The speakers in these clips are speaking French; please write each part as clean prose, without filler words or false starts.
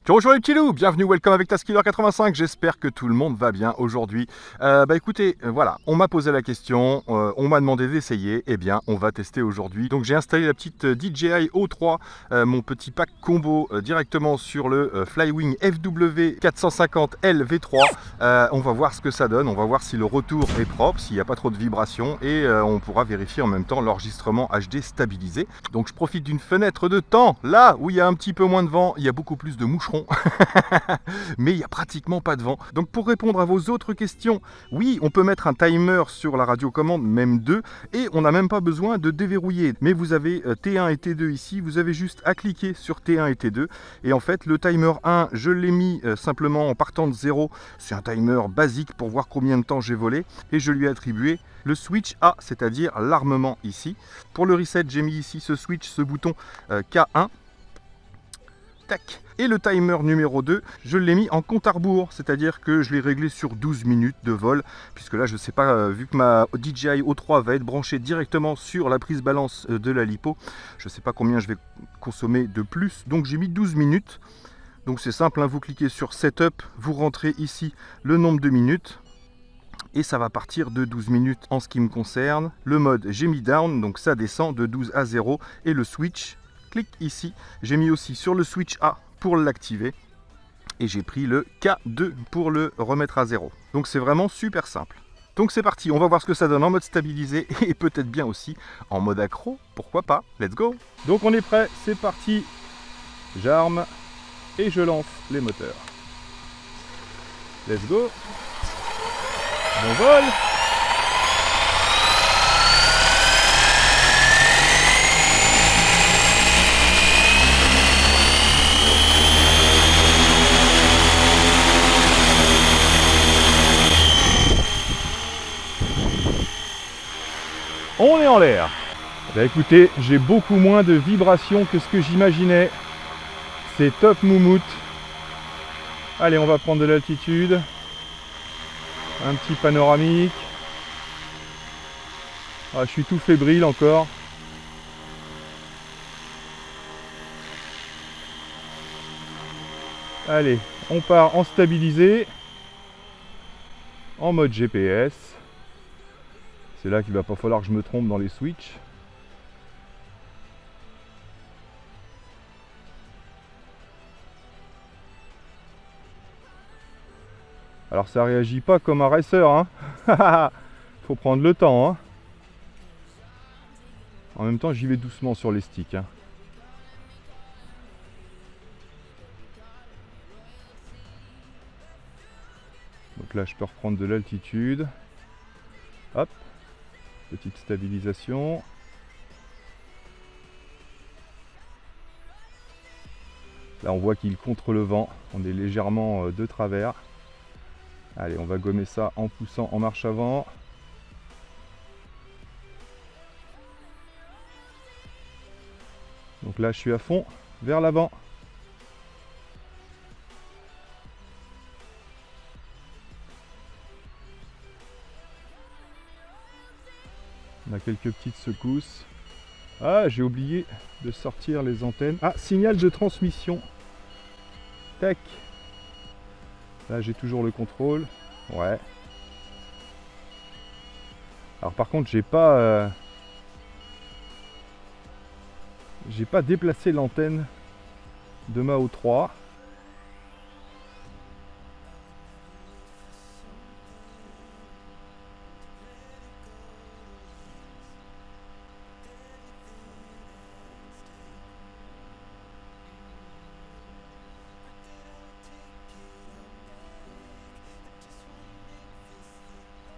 Bonjour les petits loups, bienvenue, welcome avec Taskiller85, j'espère que tout le monde va bien aujourd'hui. Écoutez, voilà, on m'a posé la question, on m'a demandé d'essayer, et bien on va tester aujourd'hui. Donc j'ai installé la petite DJI O3, mon petit pack combo directement sur le Flywing FW450L V3. On va voir ce que ça donne, on va voir si le retour est propre, s'il n'y a pas trop de vibrations, et on pourra vérifier en même temps l'enregistrement HD stabilisé. Donc je profite d'une fenêtre de temps, là où il y a un petit peu moins de vent, il y a beaucoup plus de moucherons. Mais il n'y a pratiquement pas de vent. Donc pour répondre à vos autres questions, oui, on peut mettre un timer sur la radiocommande, même 2, et on n'a même pas besoin de déverrouiller. Mais vous avez T1 et T2 ici, vous avez juste à cliquer sur T1 et T2. Et en fait, le timer 1, je l'ai mis simplement en partant de 0. C'est un timer basique pour voir combien de temps j'ai volé. Et je lui ai attribué le switch A, c'est-à-dire l'armement ici. Pour le reset, j'ai mis ici ce switch, ce bouton K1. Tac. Et le timer numéro 2, je l'ai mis en compte à rebours, c'est-à-dire que je l'ai réglé sur 12 minutes de vol, puisque là je ne sais pas, vu que ma DJI O3 va être branchée directement sur la prise balance de la lipo, je ne sais pas combien je vais consommer de plus, donc j'ai mis 12 minutes. Donc c'est simple, hein, vous cliquez sur Setup, vous rentrez ici le nombre de minutes, et ça va partir de 12 minutes en ce qui me concerne. Le mode, j'ai mis down, donc ça descend de 12 à 0, et le switch, clique ici, j'ai mis aussi sur le switch A pour l'activer et j'ai pris le K2 pour le remettre à 0. Donc c'est vraiment super simple. Donc c'est parti, on va voir ce que ça donne en mode stabilisé et peut-être bien aussi en mode accro, pourquoi pas, let's go. Donc on est prêt, c'est parti, j'arme et je lance les moteurs. Let's go. Bon vol. On est en l'air. Bah écoutez, j'ai beaucoup moins de vibrations que ce que j'imaginais. C'est top moumoute. Allez, on va prendre de l'altitude. Un petit panoramique. Ah, je suis tout fébrile encore. Allez, on part en stabilisé. En mode GPS. C'est là qu'il va pas falloir que je me trompe dans les switches. Alors ça réagit pas comme un racer, hein. Faut prendre le temps, hein. En même temps, j'y vais doucement sur les sticks, hein. Donc là, je peux reprendre de l'altitude. Hop. Petite stabilisation. Là on voit qu'il contre le vent, on est légèrement de travers. Allez, on va gommer ça en poussant en marche avant. Donc là je suis à fond vers l'avant. On a quelques petites secousses. Ah, j'ai oublié de sortir les antennes. Ah, signal de transmission. Tac. Là, j'ai toujours le contrôle. Ouais. Alors par contre, j'ai pas déplacé l'antenne de ma O3.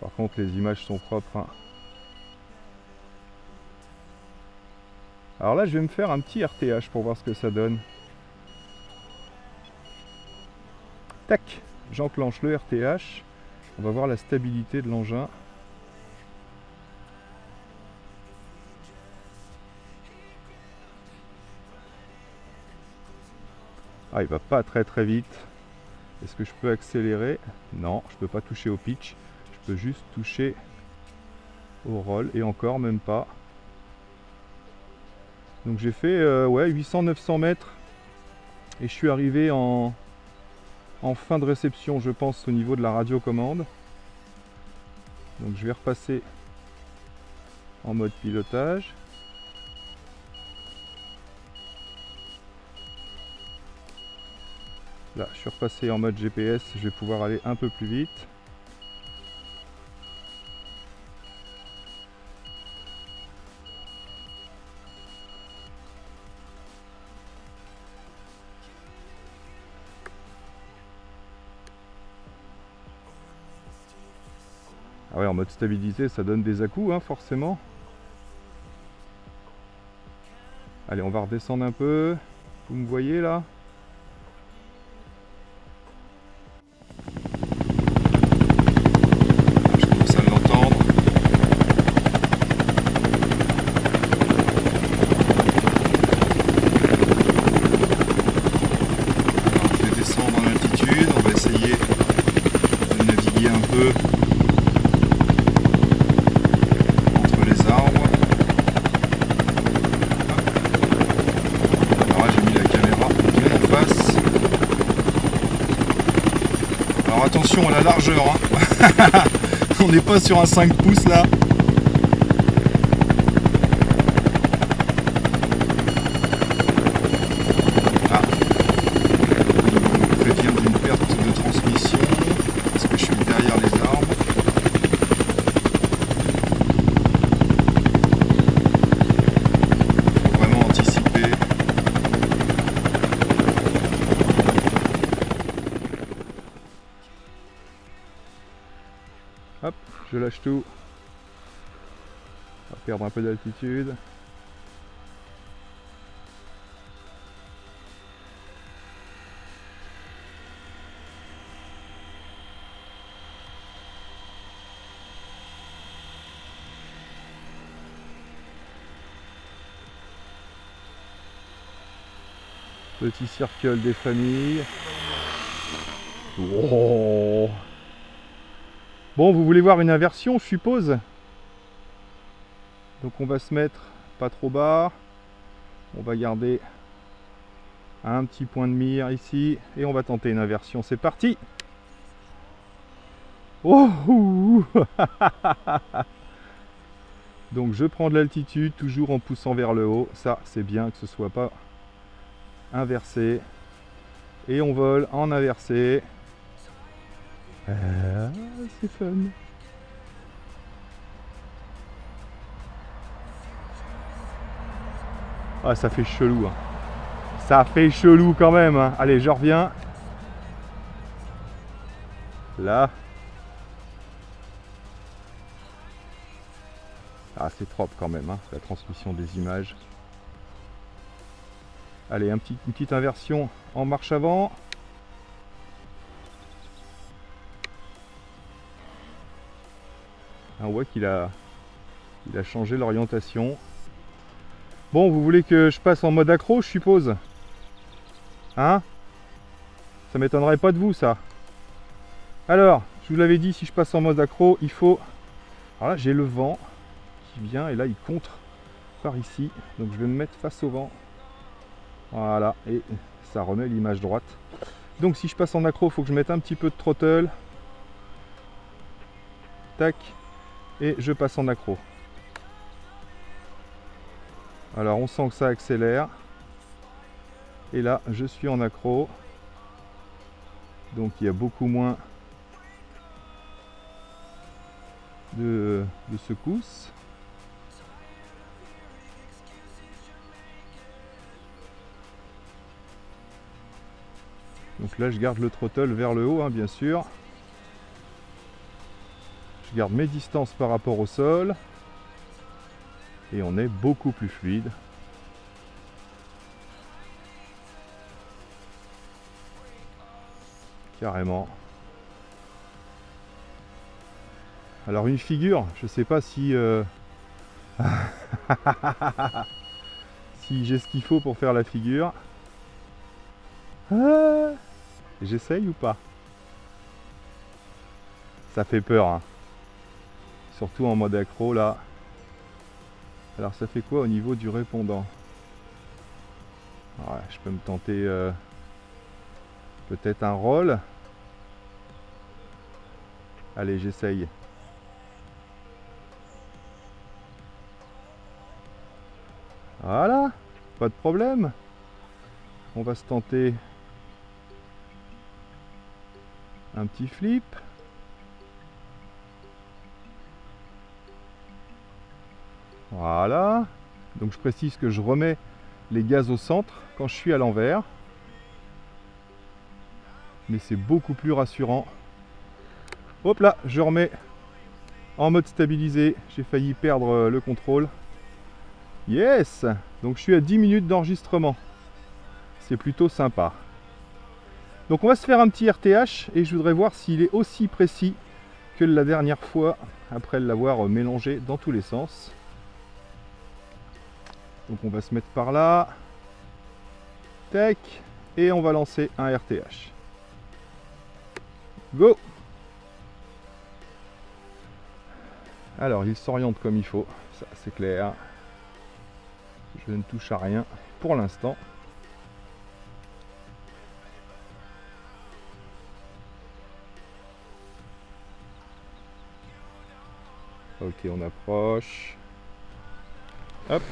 Par contre, les images sont propres, hein. Alors là, je vais me faire un petit RTH pour voir ce que ça donne. Tac, j'enclenche le RTH. On va voir la stabilité de l'engin. Ah, il va pas très vite. Est-ce que je peux accélérer? Non, je peux pas toucher au pitch. Je peux juste toucher au roll et encore même pas. Donc j'ai fait ouais, 800-900 mètres Et je suis arrivé en fin de réception, je pense, au niveau de la radiocommande. Donc je vais repasser en mode pilotage. Là, je suis repassé en mode GPS, je vais pouvoir aller un peu plus vite. Ah ouais, en mode stabilité, ça donne des à-coups, hein, forcément. Allez, on va redescendre un peu. Vous me voyez là? Je commence à l'entendre. Alors, je vais descendre en altitude. On va essayer de naviguer un peu entre les arbres. Alors là, j'ai mis la caméra bien en face. Alors attention à la largeur, hein. On n'est pas sur un 5 pouces là. Ah. On prévient d'une perte de transmission parce que je suis derrière les arbres. Il faut vraiment anticiper. Hop, je lâche tout. On va perdre un peu d'altitude. Petit circle des familles. Oh. Bon, vous voulez voir une inversion, je suppose. Donc on va se mettre pas trop bas. On va garder un petit point de mire ici. Et on va tenter une inversion. C'est parti. Oh. Donc je prends de l'altitude, toujours en poussant vers le haut. Ça, c'est bien que ce soit pas inversé. Et on vole en inversé. Ah, c'est fun. Ah, ça fait chelou, hein. Ça fait chelou quand même, hein. Allez, je reviens. Là. Ah, c'est propre quand même, hein, la transmission des images. Allez, une petite inversion en marche avant. On voit qu'il a changé l'orientation. Bon, vous voulez que je passe en mode accro, je suppose? Hein? Ça m'étonnerait pas de vous, ça. Alors, je vous l'avais dit, si je passe en mode accro, il faut... Alors là, j'ai le vent qui vient, et là, il contre par ici. Donc, je vais me mettre face au vent. Voilà, et ça remet l'image droite. Donc, si je passe en accro, il faut que je mette un petit peu de throttle. Tac. Et je passe en accro. Alors on sent que ça accélère. Et là je suis en accro. Donc il y a beaucoup moins de secousses. Donc là je garde le throttle vers le haut, hein, bien sûr. Je garde mes distances par rapport au sol. Et on est beaucoup plus fluide. Carrément. Alors une figure, je sais pas si si j'ai ce qu'il faut pour faire la figure. Ah, j'essaye ou pas? Ça fait peur, hein. Surtout en mode accro là. Alors ça fait quoi au niveau du répondant? Ouais, je peux me tenter Peut-être un roll. Allez, j'essaye. Voilà, pas de problème. On va se tenter un petit flip. Voilà. Donc je précise que je remets les gaz au centre quand je suis à l'envers. Mais c'est beaucoup plus rassurant. Hop là, je remets en mode stabilisé. J'ai failli perdre le contrôle. Yes! Donc je suis à 10 minutes d'enregistrement. C'est plutôt sympa. Donc on va se faire un petit RTH et je voudrais voir s'il est aussi précis que la dernière fois après l'avoir mélangé dans tous les sens. Donc on va se mettre par là. Tac. Et on va lancer un RTH. Go! Alors il s'oriente comme il faut, ça c'est clair. Je ne touche à rien pour l'instant. Ok, on approche. Hop.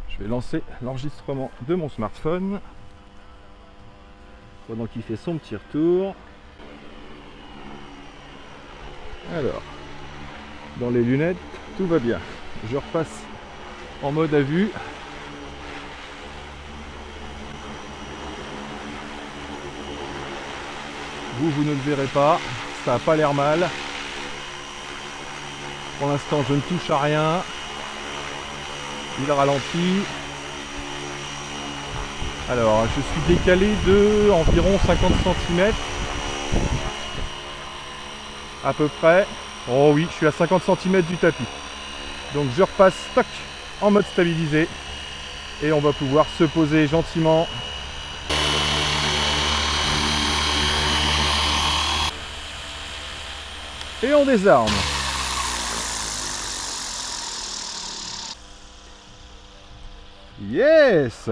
Je vais lancer l'enregistrement de mon smartphone pendant qu'il fait son petit retour. Alors, dans les lunettes, tout va bien. Je repasse en mode à vue. Vous ne le verrez pas, ça n'a pas l'air mal. Pour l'instant, je ne touche à rien. Il ralentit. Alors, je suis décalé de environ 50 cm. À peu près. Oh oui, je suis à 50 cm du tapis. Donc je repasse stock en mode stabilisé. Et on va pouvoir se poser gentiment. Et on désarme. Yes!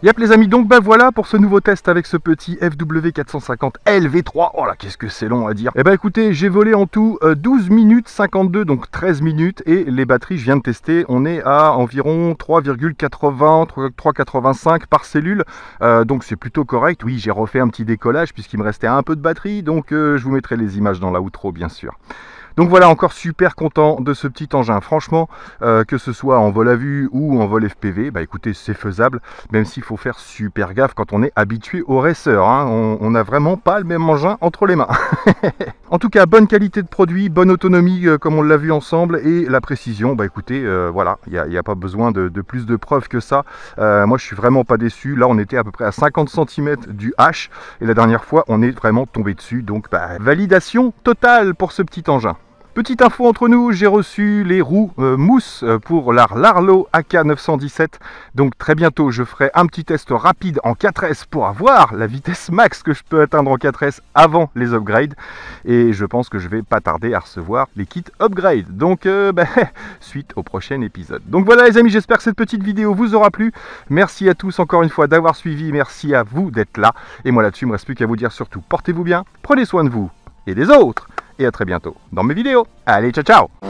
Yep les amis, donc bah voilà pour ce nouveau test avec ce petit FW450 LV3. Oh là, qu'est-ce que c'est long à dire. Et bah écoutez, j'ai volé en tout 12 minutes 52, donc 13 minutes. Et les batteries, je viens de tester, on est à environ 3,80, 3,85 par cellule. Donc c'est plutôt correct. Oui, j'ai refait un petit décollage puisqu'il me restait un peu de batterie. Donc je vous mettrai les images dans la outro bien sûr. Donc voilà, encore super content de ce petit engin. Franchement, que ce soit en vol à vue ou en vol FPV, bah écoutez, c'est faisable, même s'il faut faire super gaffe quand on est habitué au racer. Hein. On n'a vraiment pas le même engin entre les mains. En tout cas, bonne qualité de produit, bonne autonomie comme on l'a vu ensemble, et la précision, bah écoutez, voilà, il n'y a pas besoin de plus de preuves que ça. Moi, je suis vraiment pas déçu. Là, on était à peu près à 50 cm du H, et la dernière fois, on est vraiment tombé dessus. Donc, bah, validation totale pour ce petit engin. Petite info entre nous, j'ai reçu les roues mousse pour la Larlo AK917. Donc très bientôt, je ferai un petit test rapide en 4S pour avoir la vitesse max que je peux atteindre en 4S avant les upgrades. Et je pense que je vais pas tarder à recevoir les kits upgrade. Donc suite au prochain épisode. Donc voilà les amis, j'espère que cette petite vidéo vous aura plu. Merci à tous encore une fois d'avoir suivi. Merci à vous d'être là. Et moi là-dessus, il ne me reste plus qu'à vous dire surtout, portez-vous bien, prenez soin de vous et des autres. Et à très bientôt dans mes vidéos. Allez, ciao ciao!